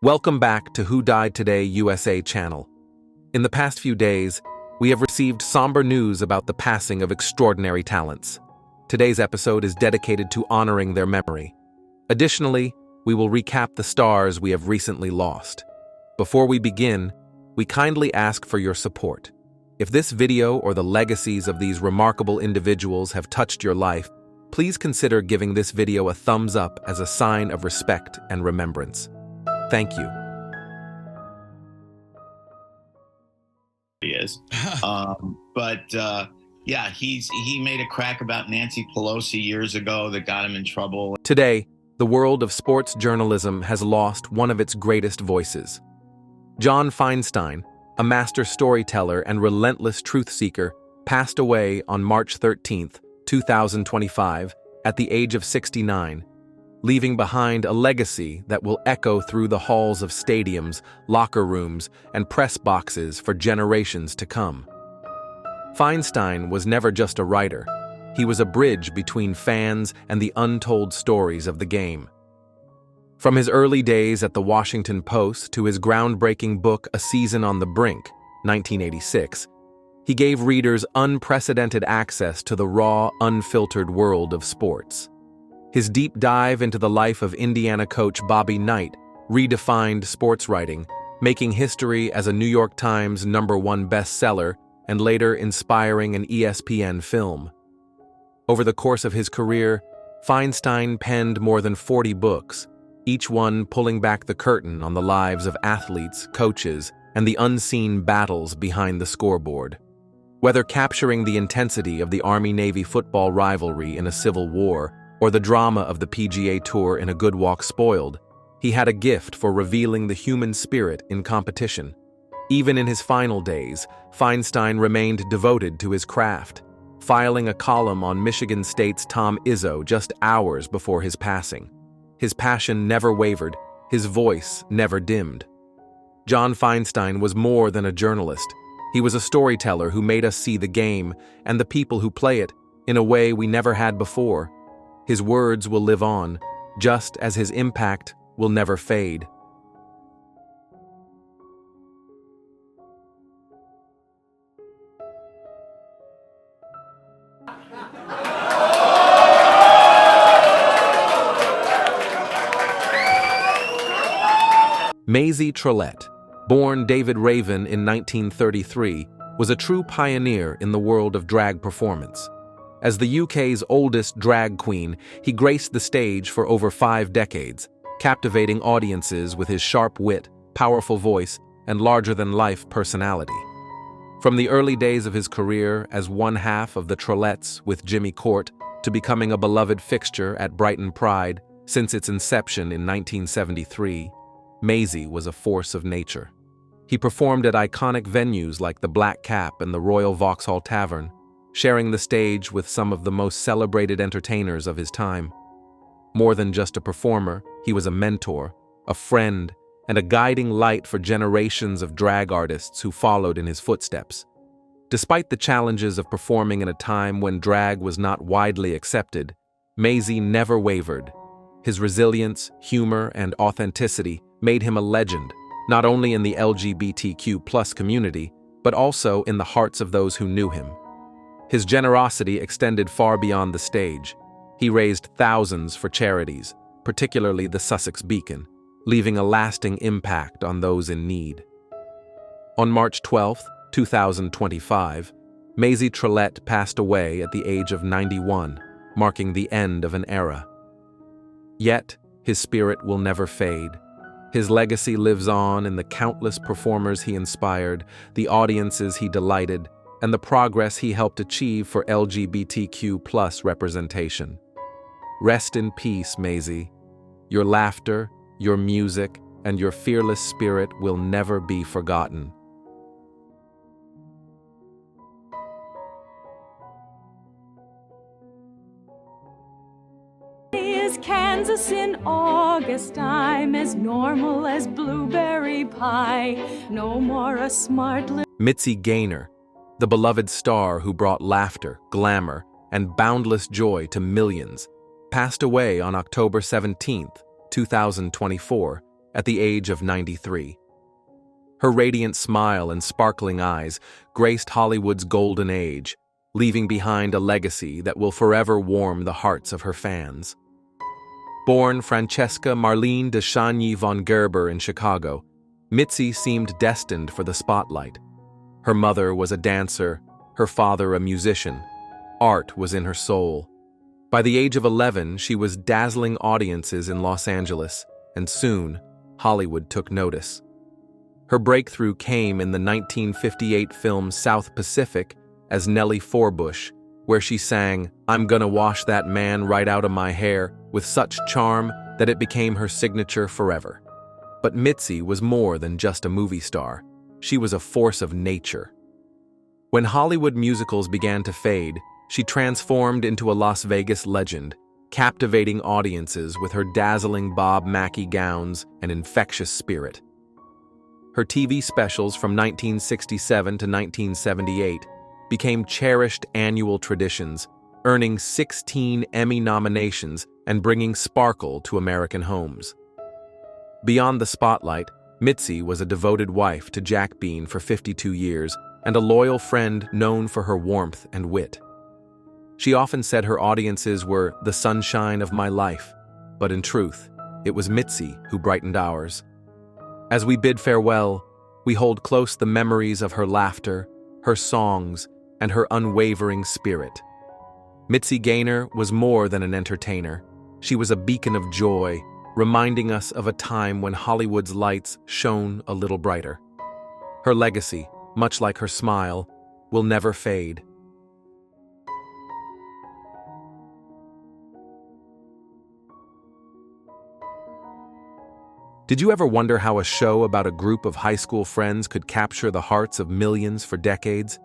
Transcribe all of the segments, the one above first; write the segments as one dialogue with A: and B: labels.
A: Welcome back to Who Died Today USA channel. In the past few days, we have received somber news about the passing of extraordinary talents. Today's episode is dedicated to honoring their memory. Additionally, we will recap the stars we have recently lost. Before we begin, we kindly ask for your support. If this video or the legacies of these remarkable individuals have touched your life, please consider giving this video a thumbs up as a sign of respect and remembrance. Thank you.
B: He is. Yeah, he made a crack about Nancy Pelosi years ago that got him in trouble.
A: Today, the world of sports journalism has lost one of its greatest voices. John Feinstein, a master storyteller and relentless truth seeker, passed away on March 13, 2025, at the age of 69, leaving behind a legacy that will echo through the halls of stadiums, locker rooms, and press boxes for generations to come. Feinstein was never just a writer. He was a bridge between fans and the untold stories of the game. From his early days at the Washington Post to his groundbreaking book A Season on the Brink, 1986, he gave readers unprecedented access to the raw, unfiltered world of sports. His deep dive into the life of Indiana coach Bobby Knight redefined sports writing, making history as a New York Times #1 bestseller and later inspiring an ESPN film. Over the course of his career, Feinstein penned more than 40 books, each one pulling back the curtain on the lives of athletes, coaches, and the unseen battles behind the scoreboard. Whether capturing the intensity of the Army-Navy football rivalry in a civil war or the drama of the PGA Tour in A Good Walk Spoiled, he had a gift for revealing the human spirit in competition. Even in his final days, Feinstein remained devoted to his craft, filing a column on Michigan State's Tom Izzo just hours before his passing. His passion never wavered, his voice never dimmed. John Feinstein was more than a journalist. He was a storyteller who made us see the game and the people who play it in a way we never had before. His words will live on, just as his impact will never fade. Maisie Trollette, born David Lavin in 1933, was a true pioneer in the world of drag performance. As the UK's oldest drag queen, he graced the stage for over 5 decades, captivating audiences with his sharp wit, powerful voice, and larger-than-life personality. From the early days of his career as one half of the Trollettes with Jimmy Court to becoming a beloved fixture at Brighton Pride since its inception in 1973, Maisie was a force of nature. He performed at iconic venues like the Black Cap and the Royal Vauxhall Tavern, sharing the stage with some of the most celebrated entertainers of his time. More than just a performer, he was a mentor, a friend, and a guiding light for generations of drag artists who followed in his footsteps. Despite the challenges of performing in a time when drag was not widely accepted, Maisie never wavered. His resilience, humor, and authenticity made him a legend, not only in the LGBTQ+ community, but also in the hearts of those who knew him. His generosity extended far beyond the stage. He raised thousands for charities, particularly the Sussex Beacon, leaving a lasting impact on those in need. On March 12, 2025, Maisie Trollette passed away at the age of 91, marking the end of an era. Yet, his spirit will never fade. His legacy lives on in the countless performers he inspired, the audiences he delighted, and the progress he helped achieve for LGBTQ+ representation. Rest in peace, Maisie. Your laughter, your music, and your fearless spirit will never be forgotten.
C: Kansas in August, I'm as normal as blueberry pie. No more a smart little
A: Mitzi Gaynor, the beloved star who brought laughter, glamour, and boundless joy to millions, passed away on October 17, 2024, at the age of 93. Her radiant smile and sparkling eyes graced Hollywood's golden age, leaving behind a legacy that will forever warm the hearts of her fans. Born Francesca Marlene de Chagny von Gerber in Chicago, Mitzi seemed destined for the spotlight. Her mother was a dancer, her father a musician. Art was in her soul. By the age of 11, she was dazzling audiences in Los Angeles, and soon, Hollywood took notice. Her breakthrough came in the 1958 film South Pacific as Nellie Forbush, where she sang, "I'm gonna wash that man right out of my hair," with such charm that it became her signature forever. But Mitzi was more than just a movie star. She was a force of nature. When Hollywood musicals began to fade, she transformed into a Las Vegas legend, captivating audiences with her dazzling Bob Mackie gowns and infectious spirit. Her TV specials from 1967 to 1978 became cherished annual traditions, earning 16 Emmy nominations and bringing sparkle to American homes. Beyond the spotlight, Mitzi was a devoted wife to Jack Bean for 52 years and a loyal friend known for her warmth and wit. She often said her audiences were the sunshine of my life, but in truth, it was Mitzi who brightened ours. As we bid farewell, we hold close the memories of her laughter, her songs, and her unwavering spirit. Mitzi Gaynor was more than an entertainer. She was a beacon of joy, reminding us of a time when Hollywood's lights shone a little brighter. Her legacy, much like her smile, will never fade. Did you ever wonder how a show about a group of high school friends could capture the hearts of millions for decades?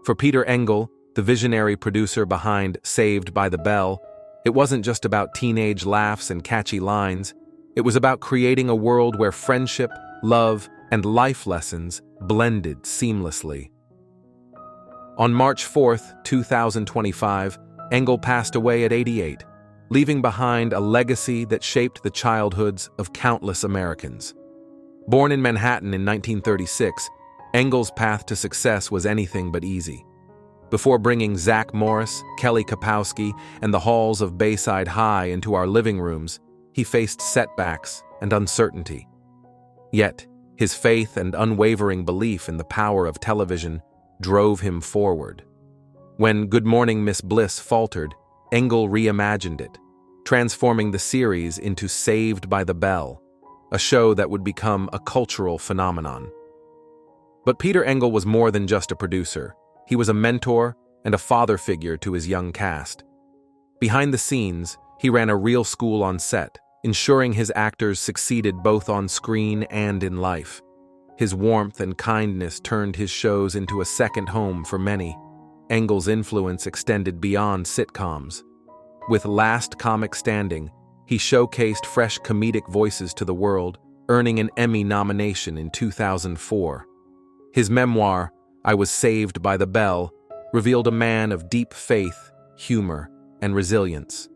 A: For Peter Engel, the visionary producer behind Saved by the Bell, it wasn't just about teenage laughs and catchy lines. It was about creating a world where friendship, love, and life lessons blended seamlessly. On March 4th, 2025, Engel passed away at 88. Leaving behind a legacy that shaped the childhoods of countless Americans. Born in Manhattan in 1936, Engel's path to success was anything but easy. Before bringing Zach Morris, Kelly Kapowski, and the halls of Bayside High into our living rooms, he faced setbacks and uncertainty. Yet, his faith and unwavering belief in the power of television drove him forward. When Good Morning Miss Bliss faltered, Engel reimagined it, transforming the series into Saved by the Bell, a show that would become a cultural phenomenon. But Peter Engel was more than just a producer. He was a mentor and a father figure to his young cast. Behind the scenes, he ran a real school on set, ensuring his actors succeeded both on screen and in life. His warmth and kindness turned his shows into a second home for many. Engel's influence extended beyond sitcoms. With Last Comic Standing, he showcased fresh comedic voices to the world, earning an Emmy nomination in 2004. His memoir, I Was Saved by the Bell, revealed a man of deep faith, humor, and resilience.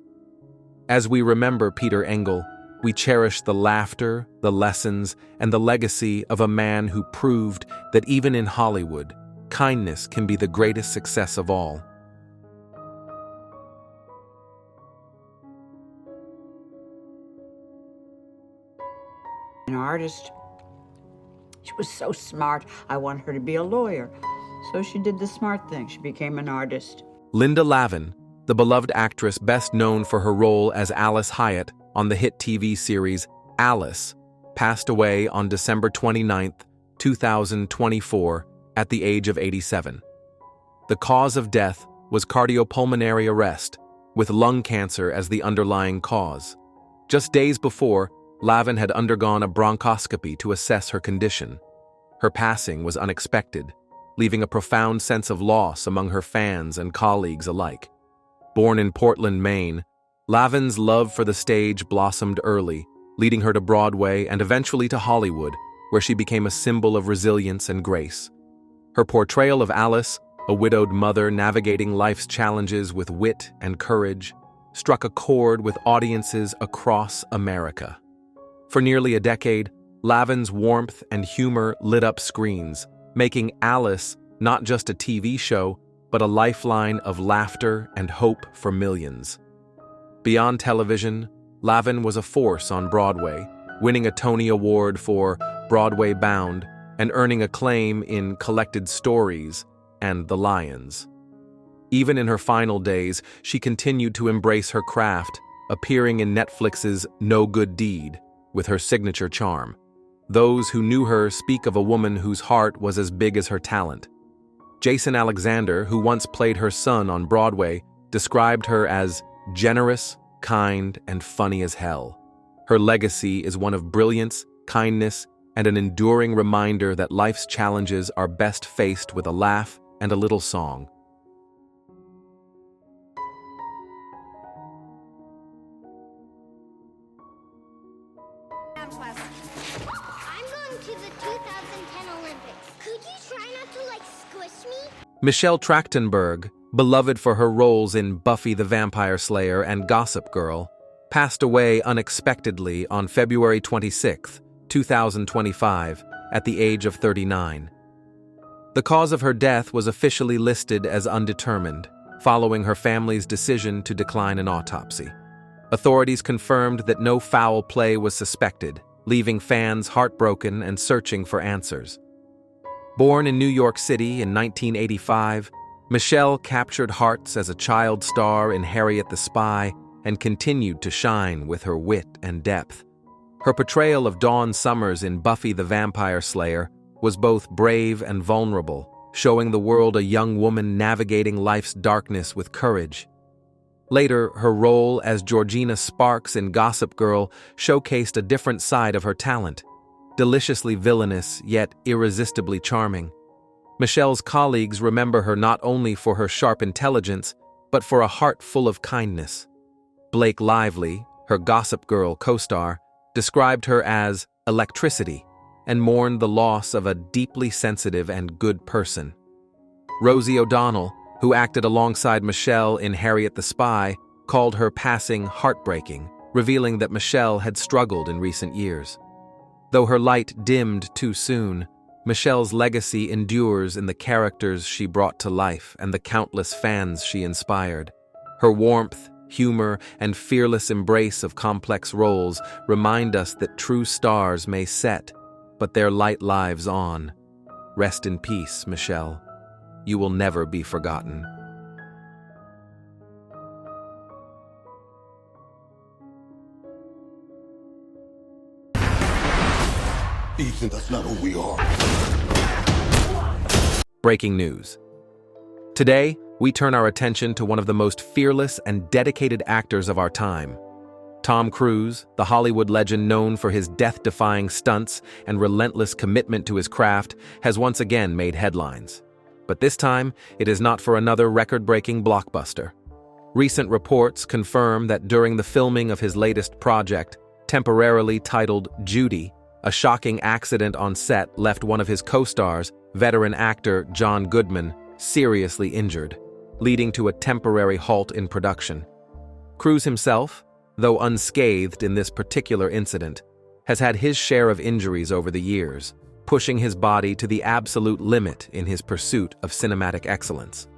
A: As we remember Peter Engel, we cherish the laughter, the lessons, and the legacy of a man who proved that even in Hollywood, kindness can be the greatest success of all.
D: An artist. She was so smart, I wanted her to be a lawyer. So she did the smart thing. She became an artist.
A: Linda Lavin, the beloved actress best known for her role as Alice Hyatt on the hit TV series Alice, passed away on December 29, 2024, at the age of 87. The cause of death was cardiopulmonary arrest, with lung cancer as the underlying cause. Just days before, Lavin had undergone a bronchoscopy to assess her condition. Her passing was unexpected, leaving a profound sense of loss among her fans and colleagues alike. Born in Portland, Maine, Lavin's love for the stage blossomed early, leading her to Broadway and eventually to Hollywood, where she became a symbol of resilience and grace. Her portrayal of Alice, a widowed mother navigating life's challenges with wit and courage, struck a chord with audiences across America. For nearly a decade, Lavin's warmth and humor lit up screens, making Alice not just a TV show, but a lifeline of laughter and hope for millions. Beyond television, Lavin was a force on Broadway, winning a Tony Award for Broadway Bound and earning acclaim in Collected Stories and The Lions. Even in her final days, she continued to embrace her craft, appearing in Netflix's No Good Deed with her signature charm. Those who knew her speak of a woman whose heart was as big as her talent. Jason Alexander, who once played her son on Broadway, described her as generous, kind, and funny as hell. Her legacy is one of brilliance, kindness, and an enduring reminder that life's challenges are best faced with a laugh and a little song.
E: I'm going to the 2010 Olympics. Could you try not to, squish me?
A: Michelle Trachtenberg, beloved for her roles in Buffy the Vampire Slayer and Gossip Girl, passed away unexpectedly on February 26, 2025, at the age of 39. The cause of her death was officially listed as undetermined, following her family's decision to decline an autopsy. Authorities confirmed that no foul play was suspected, leaving fans heartbroken and searching for answers. Born in New York City in 1985, Michelle captured hearts as a child star in Harriet the Spy and continued to shine with her wit and depth. Her portrayal of Dawn Summers in Buffy the Vampire Slayer was both brave and vulnerable, showing the world a young woman navigating life's darkness with courage. Later, her role as Georgina Sparks in Gossip Girl showcased a different side of her talent, deliciously villainous yet irresistibly charming. Michelle's colleagues remember her not only for her sharp intelligence, but for a heart full of kindness. Blake Lively, her Gossip Girl co-star, described her as electricity and mourned the loss of a deeply sensitive and good person. Rosie O'Donnell, who acted alongside Michelle in Harriet the Spy, called her passing heartbreaking, revealing that Michelle had struggled in recent years. Though her light dimmed too soon, Michelle's legacy endures in the characters she brought to life and the countless fans she inspired. Her warmth, humor, and fearless embrace of complex roles remind us that true stars may set, but their light lives on. Rest in peace, Michelle. You will never be forgotten.
F: Ethan, that's not who we are.
A: Breaking news. Today, we turn our attention to one of the most fearless and dedicated actors of our time. Tom Cruise, the Hollywood legend known for his death-defying stunts and relentless commitment to his craft, has once again made headlines. But this time, it is not for another record-breaking blockbuster. Recent reports confirm that during the filming of his latest project, temporarily titled Judy, a shocking accident on set left one of his co-stars, veteran actor John Goodman, seriously injured, leading to a temporary halt in production. Cruise himself, though unscathed in this particular incident, has had his share of injuries over the years, pushing his body to the absolute limit in his pursuit of cinematic excellence.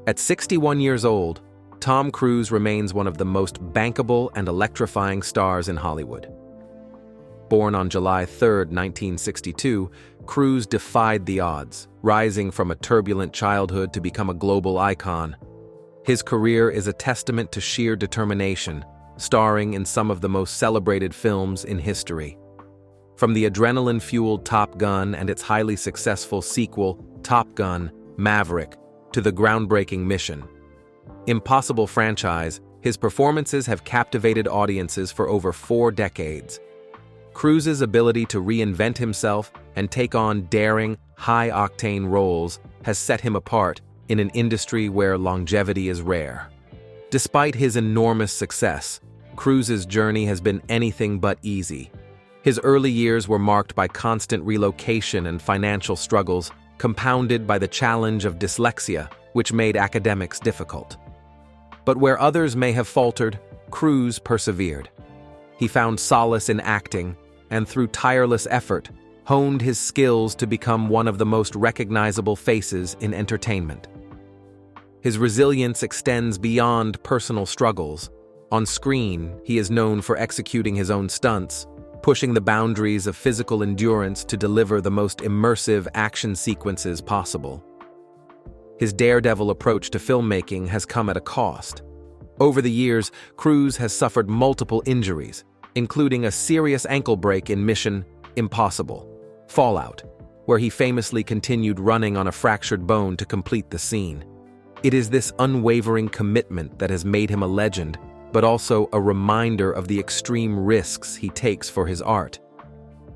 A: At 61 years old, Tom Cruise remains one of the most bankable and electrifying stars in Hollywood. Born on July 3, 1962, Cruise defied the odds, rising from a turbulent childhood to become a global icon. His career is a testament to sheer determination, starring in some of the most celebrated films in history. From the adrenaline-fueled Top Gun and its highly successful sequel, Top Gun: Maverick, to the groundbreaking Mission Impossible franchise, his performances have captivated audiences for over 4 decades. Cruise's ability to reinvent himself and take on daring, high-octane roles has set him apart in an industry where longevity is rare. Despite his enormous success, Cruise's journey has been anything but easy. His early years were marked by constant relocation and financial struggles, compounded by the challenge of dyslexia, which made academics difficult. But where others may have faltered, Cruise persevered. He found solace in acting, and through tireless effort, honed his skills to become one of the most recognizable faces in entertainment. His resilience extends beyond personal struggles. On screen, he is known for executing his own stunts, pushing the boundaries of physical endurance to deliver the most immersive action sequences possible. His daredevil approach to filmmaking has come at a cost. Over the years, Cruise has suffered multiple injuries, including a serious ankle break in Mission Impossible: Fallout, where he famously continued running on a fractured bone to complete the scene. It is this unwavering commitment that has made him a legend, but also a reminder of the extreme risks he takes for his art.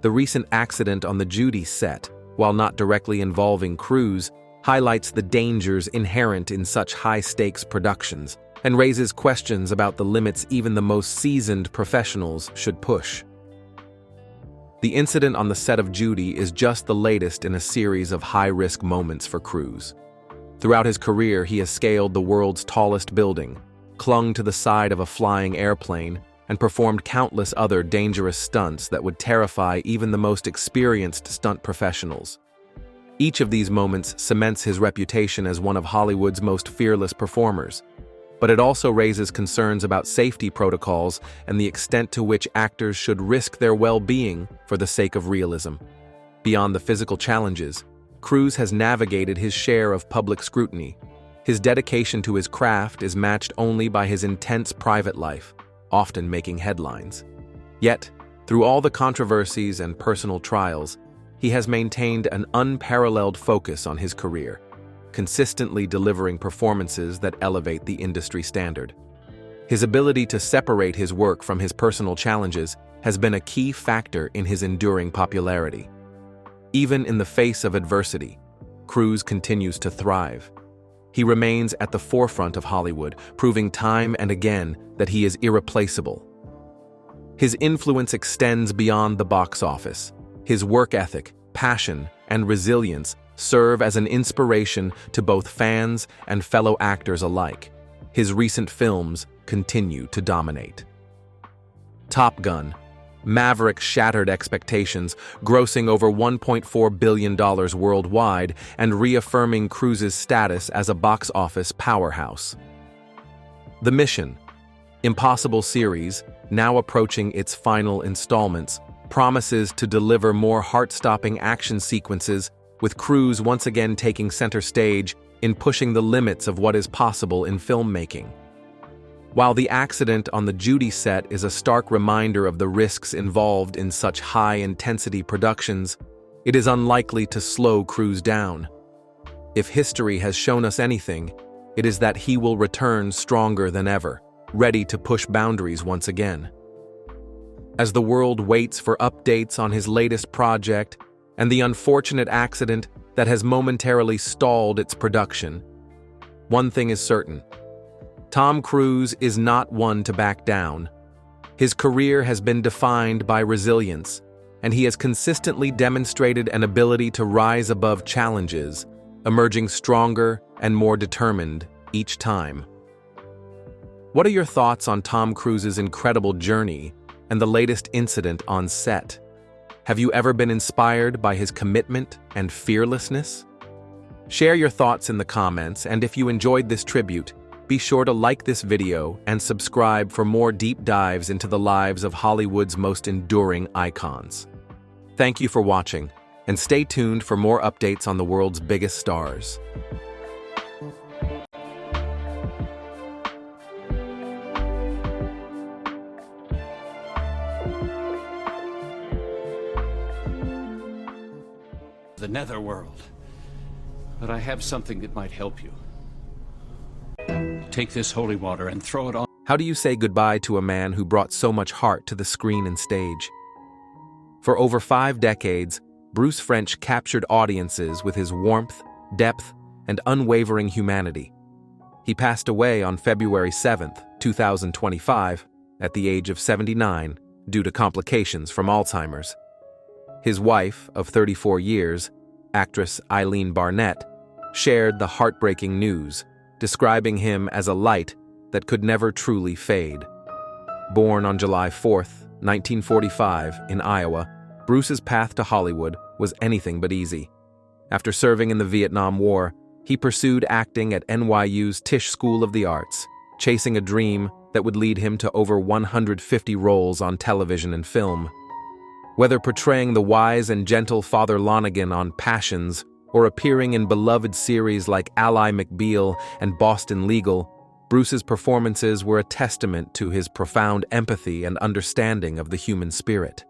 A: The recent accident on the Judy set, while not directly involving Cruise, highlights the dangers inherent in such high-stakes productions and raises questions about the limits even the most seasoned professionals should push. The incident on the set of Judy is just the latest in a series of high-risk moments for Cruise. Throughout his career, he has scaled the world's tallest building, clung to the side of a flying airplane, and performed countless other dangerous stunts that would terrify even the most experienced stunt professionals. Each of these moments cements his reputation as one of Hollywood's most fearless performers, but it also raises concerns about safety protocols and the extent to which actors should risk their well-being for the sake of realism. Beyond the physical challenges, Cruise has navigated his share of public scrutiny. His dedication to his craft is matched only by his intense private life, often making headlines. Yet, through all the controversies and personal trials, he has maintained an unparalleled focus on his career, consistently delivering performances that elevate the industry standard. His ability to separate his work from his personal challenges has been a key factor in his enduring popularity. Even in the face of adversity, Cruise continues to thrive. He remains at the forefront of Hollywood, proving time and again that he is irreplaceable. His influence extends beyond the box office. His work ethic, passion, and resilience serve as an inspiration to both fans and fellow actors alike. His recent films continue to dominate. Top Gun: Maverick shattered expectations, grossing over $1.4 billion worldwide and reaffirming Cruise's status as a box office powerhouse. The Mission Impossible series, now approaching its final installments, promises to deliver more heart-stopping action sequences, with Cruise once again taking center stage in pushing the limits of what is possible in filmmaking. While the accident on the Judy set is a stark reminder of the risks involved in such high-intensity productions, it is unlikely to slow Cruise down. If history has shown us anything, it is that he will return stronger than ever, ready to push boundaries once again. As the world waits for updates on his latest project and the unfortunate accident that has momentarily stalled its production, one thing is certain: Tom Cruise is not one to back down. His career has been defined by resilience, and he has consistently demonstrated an ability to rise above challenges, emerging stronger and more determined each time. What are your thoughts on Tom Cruise's incredible journey and the latest incident on set? Have you ever been inspired by his commitment and fearlessness? Share your thoughts in the comments, and if you enjoyed this tribute, be sure to like this video and subscribe for more deep dives into the lives of Hollywood's most enduring icons. Thank you for watching, and stay tuned for more updates on the world's biggest stars.
G: The netherworld. But I have something that might help you. Take this holy water and throw it on.
A: How do you say goodbye to a man who brought so much heart to the screen and stage? For over 5 decades, Bruce French captured audiences with his warmth, depth, and unwavering humanity. He passed away on February 7, 2025, at the age of 79, due to complications from Alzheimer's. His wife, of 34 years, actress Eileen Barnett, shared the heartbreaking news, describing him as a light that could never truly fade. Born on July 4, 1945, in Iowa, Bruce's path to Hollywood was anything but easy. After serving in the Vietnam War, he pursued acting at NYU's Tisch School of the Arts, chasing a dream that would lead him to over 150 roles on television and film. Whether portraying the wise and gentle Father Lonigan on Passions or appearing in beloved series like Ally McBeal and Boston Legal, Bruce's performances were a testament to his profound empathy and understanding of the human spirit.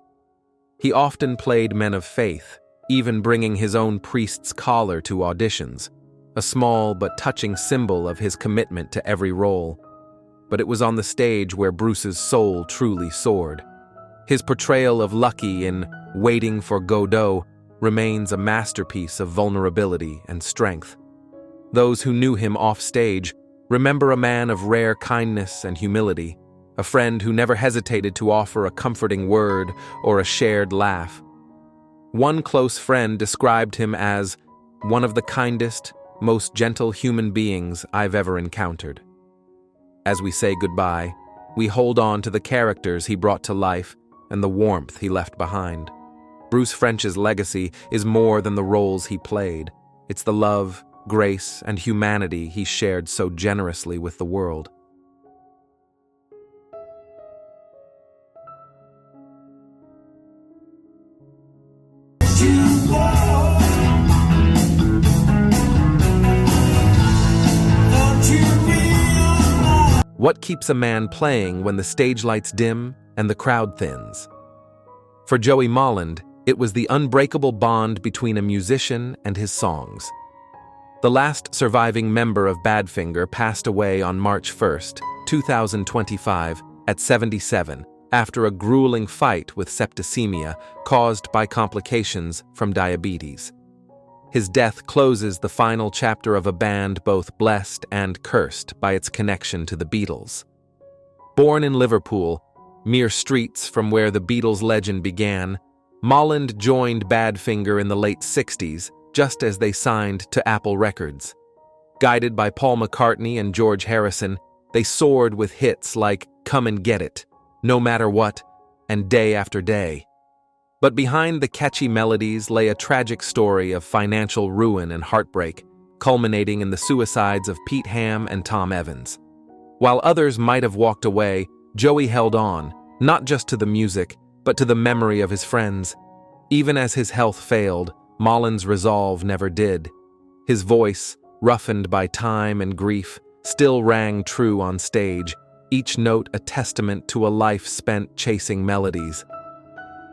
A: He often played men of faith, even bringing his own priest's collar to auditions, a small but touching symbol of his commitment to every role. But it was on the stage where Bruce's soul truly soared. His portrayal of Lucky in Waiting for Godot remains a masterpiece of vulnerability and strength. Those who knew him off stage remember a man of rare kindness and humility, a friend who never hesitated to offer a comforting word or a shared laugh. One close friend described him as one of the kindest, most gentle human beings I've ever encountered. As we say goodbye, we hold on to the characters he brought to life and the warmth he left behind. Bruce French's legacy is more than the roles he played. It's the love, grace, and humanity he shared so generously with the world. What keeps a man playing when the stage lights dim and the crowd thins? For Joey Molland, it was the unbreakable bond between a musician and his songs. The last surviving member of Badfinger passed away on March 1st, 2025, at 77, after a grueling fight with septicemia caused by complications from diabetes. His death closes the final chapter of a band both blessed and cursed by its connection to the Beatles. Born in Liverpool, mere streets from where the Beatles' legend began, Molland joined Badfinger in the late 60s, just as they signed to Apple Records. Guided by Paul McCartney and George Harrison, they soared with hits like Come and Get It, No Matter What, and Day After Day. But behind the catchy melodies lay a tragic story of financial ruin and heartbreak, culminating in the suicides of Pete Ham and Tom Evans. While others might have walked away, Joey held on, not just to the music, but to the memory of his friends. Even as his health failed, Molland's resolve never did. His voice, roughened by time and grief, still rang true on stage, each note a testament to a life spent chasing melodies.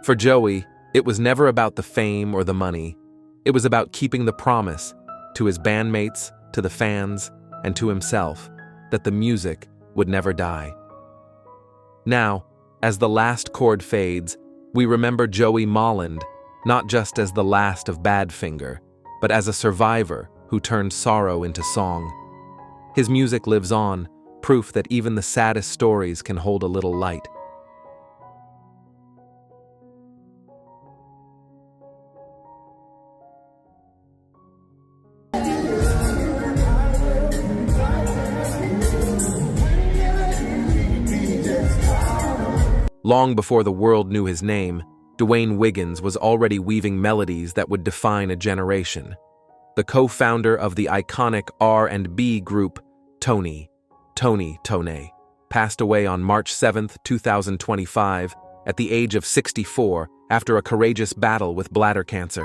A: For Joey, it was never about the fame or the money. It was about keeping the promise, to his bandmates, to the fans, and to himself, that the music would never die. Now, as the last chord fades, we remember Joey Molland, not just as the last of Badfinger, but as a survivor who turned sorrow into song. His music lives on, proof that even the saddest stories can hold a little light. Long before the world knew his name, Dwayne Wiggins was already weaving melodies that would define a generation. The co-founder of the iconic R&B group Tony Tone, passed away on March 7, 2025, at the age of 64 after a courageous battle with bladder cancer.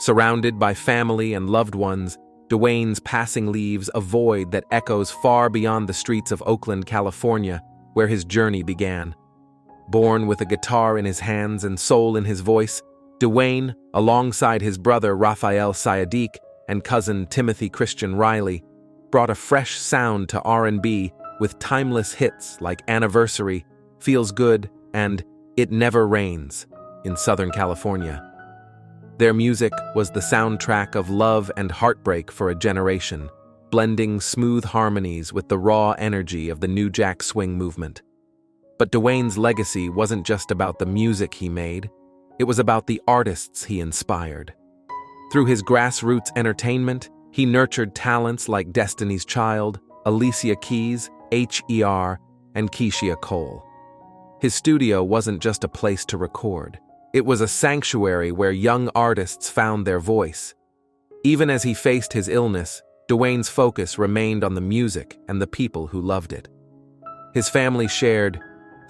A: Surrounded by family and loved ones, Dwayne's passing leaves a void that echoes far beyond the streets of Oakland, California, where his journey began. Born with a guitar in his hands and soul in his voice, Dwayne, alongside his brother Raphael Sayadiq and cousin Timothy Christian Riley, brought a fresh sound to R&B with timeless hits like Anniversary, Feels Good, and It Never Rains in Southern California. Their music was the soundtrack of love and heartbreak for a generation, blending smooth harmonies with the raw energy of the New Jack Swing movement. But Dwayne's legacy wasn't just about the music he made, it was about the artists he inspired. Through his grassroots entertainment, he nurtured talents like Destiny's Child, Alicia Keys, H.E.R., and Keisha Cole. His studio wasn't just a place to record. It was a sanctuary where young artists found their voice. Even as he faced his illness, Dwayne's focus remained on the music and the people who loved it. His family shared.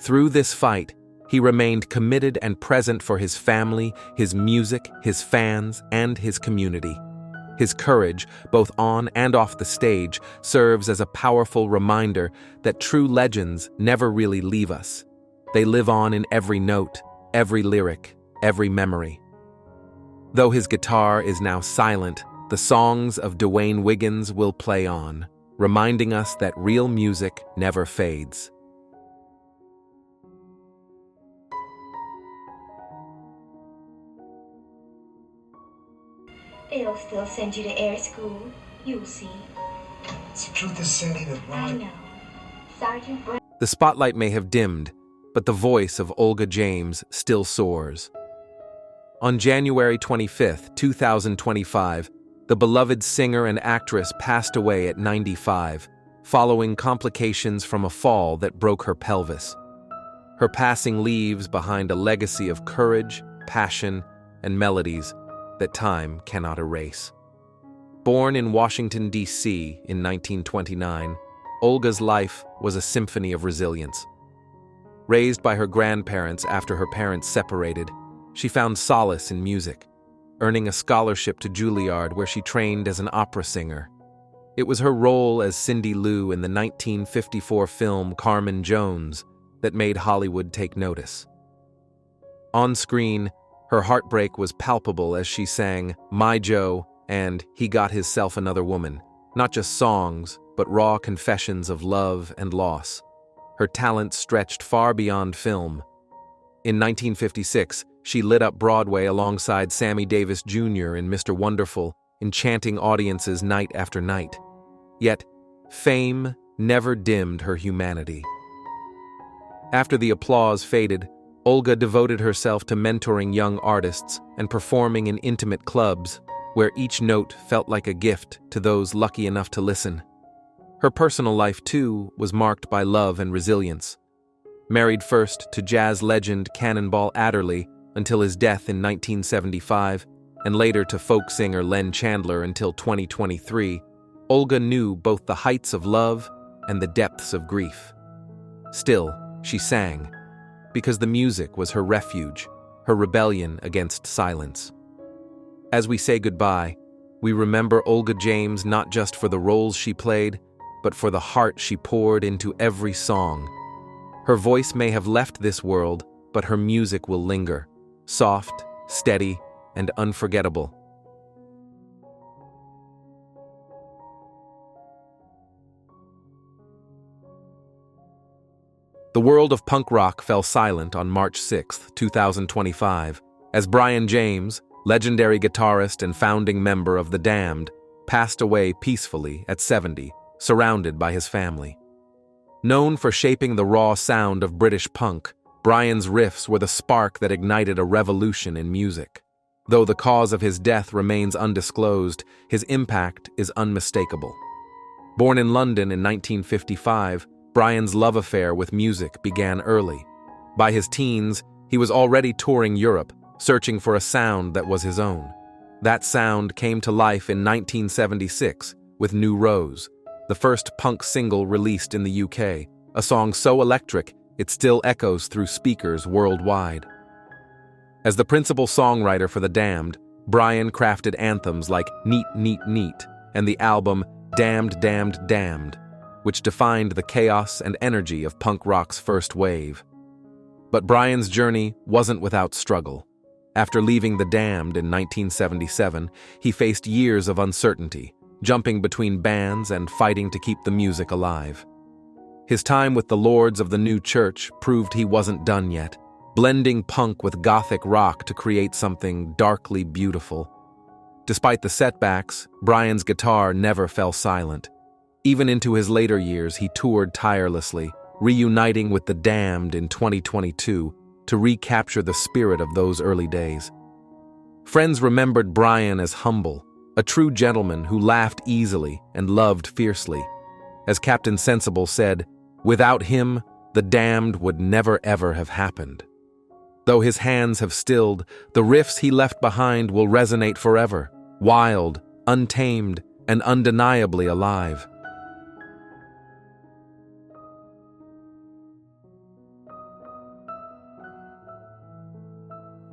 A: Through this fight, he remained committed and present for his family, his music, his fans, and his community. His courage, both on and off the stage, serves as a powerful reminder that true legends never really leave us. They live on in every note, every lyric, every memory. Though his guitar is now silent, the songs of Dwayne Wiggins will play on, reminding us that real music never fades.
H: They'll still send you to air school. You'll see.
F: The truth is, Sandy, that
H: I know. Sergeant Brown.
A: The spotlight may have dimmed, but the voice of Olga James still soars. On January 25, 2025, the beloved singer and actress passed away at 95, following complications from a fall that broke her pelvis. Her passing leaves behind a legacy of courage, passion, and melodies that time cannot erase. Born in Washington, D.C. in 1929, Olga's life was a symphony of resilience. Raised by her grandparents after her parents separated, she found solace in music, earning a scholarship to Juilliard where she trained as an opera singer. It was her role as Cindy Lou in the 1954 film Carmen Jones that made Hollywood take notice. On screen, her heartbreak was palpable as she sang My Joe and He Got Hisself Another Woman, not just songs, but raw confessions of love and loss. Her talent stretched far beyond film. In 1956, she lit up Broadway alongside Sammy Davis Jr. in Mr. Wonderful, enchanting audiences night after night. Yet, fame never dimmed her humanity. After the applause faded, Olga devoted herself to mentoring young artists and performing in intimate clubs, where each note felt like a gift to those lucky enough to listen. Her personal life, too, was marked by love and resilience. Married first to jazz legend Cannonball Adderley until his death in 1975, and later to folk singer Len Chandler until 2023, Olga knew both the heights of love and the depths of grief. Still, she sang, because the music was her refuge, her rebellion against silence. As we say goodbye, we remember Olga James not just for the roles she played, but for the heart she poured into every song. Her voice may have left this world, but her music will linger, soft, steady, and unforgettable. The world of punk rock fell silent on March 6, 2025, as Brian James, legendary guitarist and founding member of The Damned, passed away peacefully at 70, surrounded by his family. Known for shaping the raw sound of British punk, Brian's riffs were the spark that ignited a revolution in music. Though the cause of his death remains undisclosed, his impact is unmistakable. Born in London in 1955, Brian's love affair with music began early. By his teens, he was already touring Europe, searching for a sound that was his own. That sound came to life in 1976 with New Rose, the first punk single released in the UK, a song so electric it still echoes through speakers worldwide. As the principal songwriter for The Damned, Brian crafted anthems like Neat, Neat, Neat and the album Damned, Damned, Damned, which defined the chaos and energy of punk rock's first wave. But Brian's journey wasn't without struggle. After leaving The Damned in 1977, he faced years of uncertainty, jumping between bands and fighting to keep the music alive. His time with the Lords of the New Church proved he wasn't done yet, blending punk with gothic rock to create something darkly beautiful. Despite the setbacks, Brian's guitar never fell silent. Even into his later years, he toured tirelessly, reuniting with The Damned in 2022 to recapture the spirit of those early days. Friends remembered Brian as humble, a true gentleman who laughed easily and loved fiercely. As Captain Sensible said, "Without him, the damned would never ever have happened. Though his hands have stilled, the riffs he left behind will resonate forever, wild, untamed, and undeniably alive.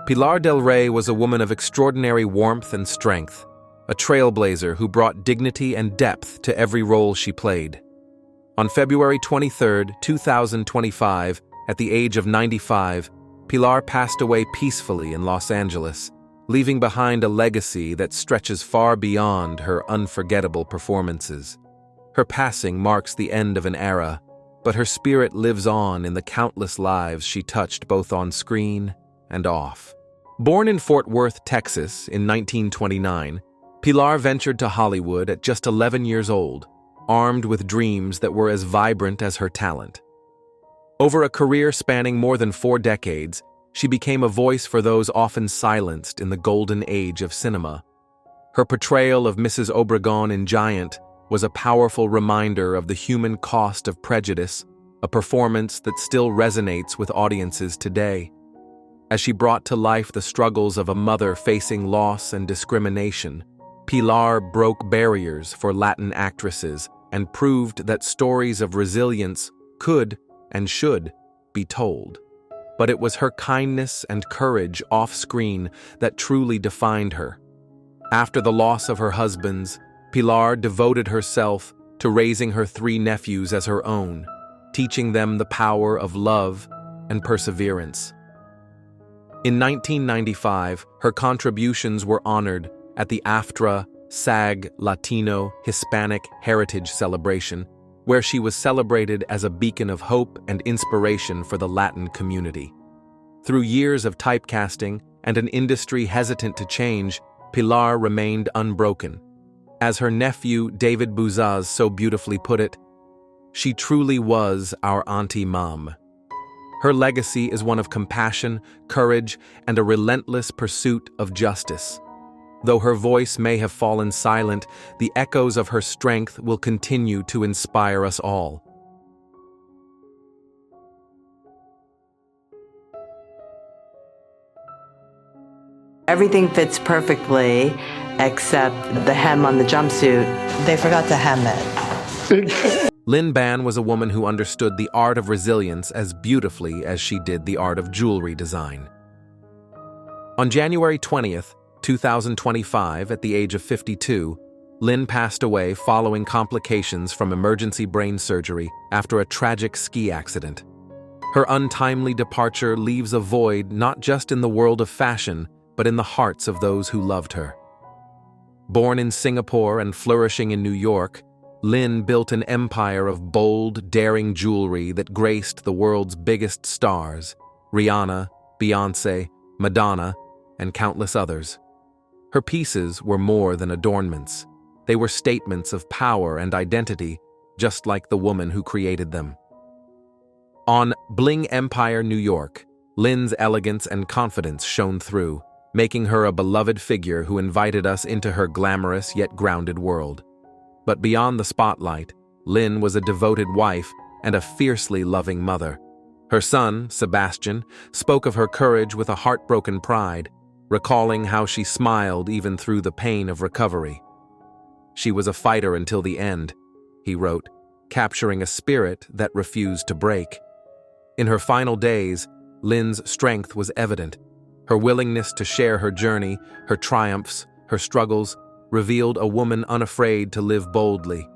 A: Pilar Del Rey was a woman of extraordinary warmth and strength, a trailblazer who brought dignity and depth to every role she played. On February 23, 2025, at the age of 95, Pilar passed away peacefully in Los Angeles, leaving behind a legacy that stretches far beyond her unforgettable performances. Her passing marks the end of an era, but her spirit lives on in the countless lives she touched both on screen and off. Born in Fort Worth, Texas, in 1929, Pilar ventured to Hollywood at just 11 years old, armed with dreams that were as vibrant as her talent. Over a career spanning more than 4 decades, she became a voice for those often silenced in the golden age of cinema. Her portrayal of Mrs. Obregon in Giant was a powerful reminder of the human cost of prejudice, a performance that still resonates with audiences today. As she brought to life the struggles of a mother facing loss and discrimination, Pilar broke barriers for Latin actresses and proved that stories of resilience could and should be told. But it was her kindness and courage off-screen that truly defined her. After the loss of her husbands, Pilar devoted herself to raising her 3 nephews as her own, teaching them the power of love and perseverance. In 1995, her contributions were honored at the AFTRA SAG Latino Hispanic Heritage Celebration, where she was celebrated as a beacon of hope and inspiration for the Latin community. Through years of typecasting and an industry hesitant to change, Pilar remained unbroken. As her nephew David Bouzaz so beautifully put it, she truly was our Auntie Mom. Her legacy is one of compassion, courage, and a relentless pursuit of justice. Though her voice may have fallen silent, the echoes of her strength will continue to inspire us all.
I: Everything fits perfectly except the hem on the jumpsuit. They forgot to hem it.
A: Lynn Ban was a woman who understood the art of resilience as beautifully as she did the art of jewelry design. On January 20th, 2025, at the age of 52, Lynn passed away following complications from emergency brain surgery after a tragic ski accident. Her untimely departure leaves a void not just in the world of fashion, but in the hearts of those who loved her. Born in Singapore and flourishing in New York, Lynn built an empire of bold, daring jewelry that graced the world's biggest stars, Rihanna, Beyoncé, Madonna, and countless others. Her pieces were more than adornments. They were statements of power and identity, just like the woman who created them. On Bling Empire, New York, Lynn's elegance and confidence shone through, making her a beloved figure who invited us into her glamorous yet grounded world. But beyond the spotlight, Lynn was a devoted wife and a fiercely loving mother. Her son, Sebastian, spoke of her courage with a heartbroken pride, recalling how she smiled even through the pain of recovery. "She was a fighter until the end," he wrote, capturing a spirit that refused to break. In her final days, Lynn's strength was evident. Her willingness to share her journey, her triumphs, her struggles, revealed a woman unafraid to live boldly.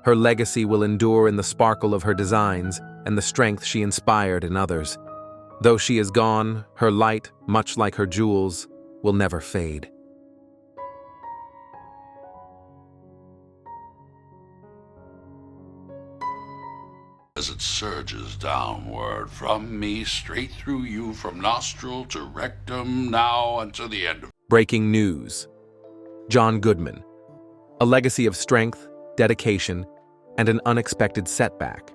A: Her legacy will endure in the sparkle of her designs and the strength she inspired in others. Though she is gone, her light, much like her jewels, will never fade.
J: As it surges downward from me, straight through you, from nostril to rectum, now unto the end of...
A: Breaking news. John Goodman. A legacy of strength, dedication, and an unexpected setback.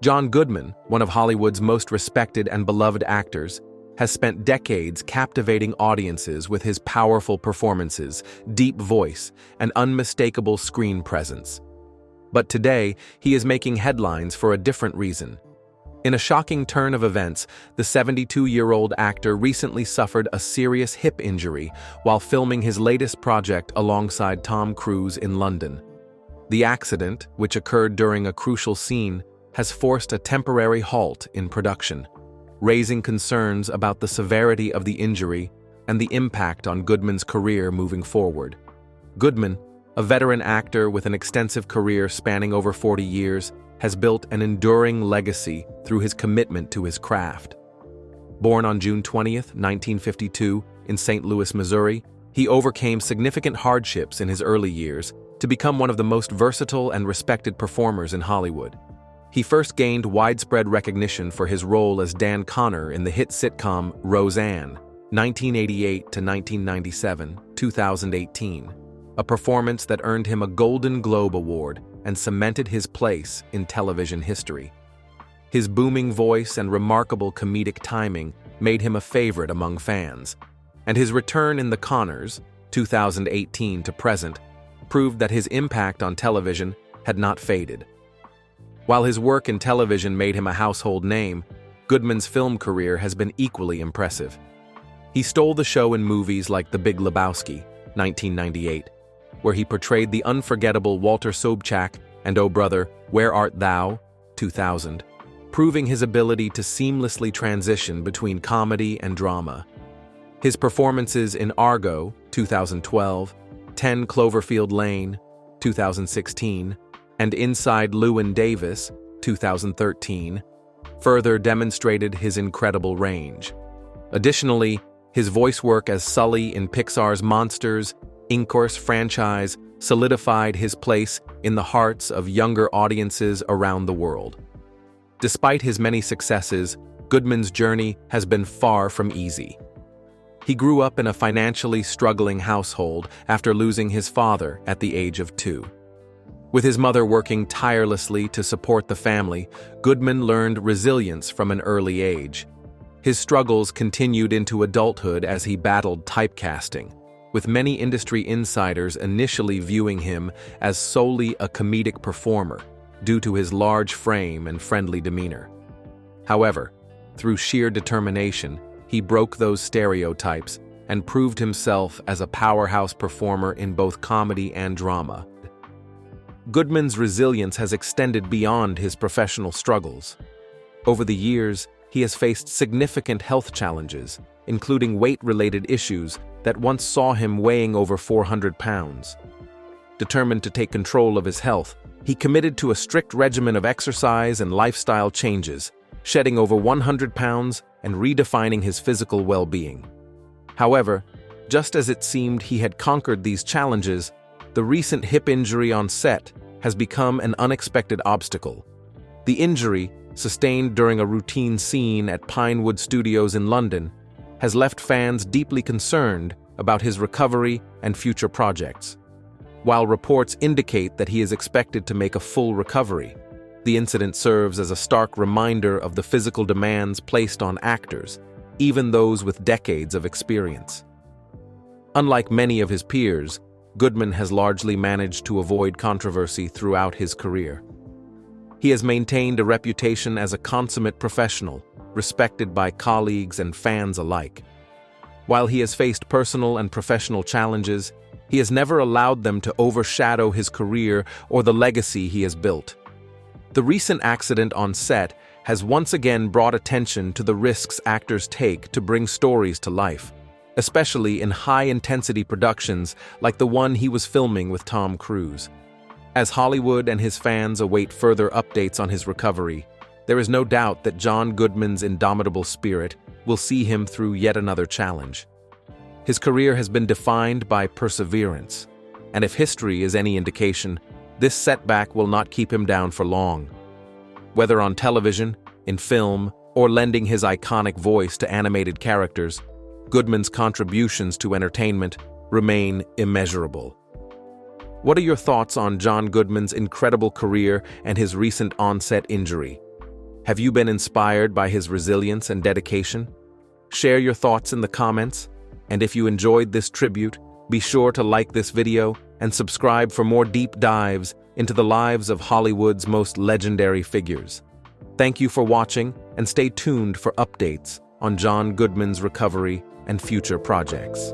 A: John Goodman, one of Hollywood's most respected and beloved actors, has spent decades captivating audiences with his powerful performances, deep voice, and unmistakable screen presence. But today, he is making headlines for a different reason. In a shocking turn of events, the 72-year-old actor recently suffered a serious hip injury while filming his latest project alongside Tom Cruise in London. The accident, which occurred during a crucial scene, has forced a temporary halt in production, raising concerns about the severity of the injury and the impact on Goodman's career moving forward. Goodman, a veteran actor with an extensive career spanning over 40 years, has built an enduring legacy through his commitment to his craft. Born on June 20, 1952, in St. Louis, Missouri, he overcame significant hardships in his early years to become one of the most versatile and respected performers in Hollywood. He first gained widespread recognition for his role as Dan Connor in the hit sitcom Roseanne, 1988 to 1997, 2018, a performance that earned him a Golden Globe Award and cemented his place in television history. His booming voice and remarkable comedic timing made him a favorite among fans, and his return in The Connors, 2018 to present, proved that his impact on television had not faded. While his work in television made him a household name, Goodman's film career has been equally impressive. He stole the show in movies like The Big Lebowski, 1998, where he portrayed the unforgettable Walter Sobchak, and Oh Brother, Where Art Thou?, 2000, proving his ability to seamlessly transition between comedy and drama. His performances in Argo, 2012, 10 Cloverfield Lane, 2016, and Inside Llewyn Davis, 2013, further demonstrated his incredible range. Additionally, his voice work as Sully in Pixar's Monsters, Inc. franchise solidified his place in the hearts of younger audiences around the world. Despite his many successes, Goodman's journey has been far from easy. He grew up in a financially struggling household after losing his father at the age of 2. With his mother working tirelessly to support the family, Goodman learned resilience from an early age. His struggles continued into adulthood as he battled typecasting, with many industry insiders initially viewing him as solely a comedic performer due to his large frame and friendly demeanor. However, through sheer determination, he broke those stereotypes and proved himself as a powerhouse performer in both comedy and drama. Goodman's resilience has extended beyond his professional struggles. Over the years, he has faced significant health challenges, including weight-related issues that once saw him weighing over 400 pounds. Determined to take control of his health, he committed to a strict regimen of exercise and lifestyle changes, shedding over 100 pounds and redefining his physical well-being. However, just as it seemed he had conquered these challenges, the recent hip injury on set has become an unexpected obstacle. The injury, sustained during a routine scene at Pinewood Studios in London, has left fans deeply concerned about his recovery and future projects. While reports indicate that he is expected to make a full recovery, the incident serves as a stark reminder of the physical demands placed on actors, even those with decades of experience. Unlike many of his peers, Goodman has largely managed to avoid controversy throughout his career. He has maintained a reputation as a consummate professional, respected by colleagues and fans alike. While he has faced personal and professional challenges, he has never allowed them to overshadow his career or the legacy he has built. The recent accident on set has once again brought attention to the risks actors take to bring stories to life, especially in high-intensity productions like the one he was filming with Tom Cruise. As Hollywood and his fans await further updates on his recovery, there is no doubt that John Goodman's indomitable spirit will see him through yet another challenge. His career has been defined by perseverance, and if history is any indication, this setback will not keep him down for long. Whether on television, in film, or lending his iconic voice to animated characters, Goodman's contributions to entertainment remain immeasurable. What are your thoughts on John Goodman's incredible career and his recent onset injury? Have you been inspired by his resilience and dedication? Share your thoughts in the comments, and if you enjoyed this tribute, be sure to like this video and subscribe for more deep dives into the lives of Hollywood's most legendary figures. Thank you for watching, and stay tuned for updates on John Goodman's recovery and future projects.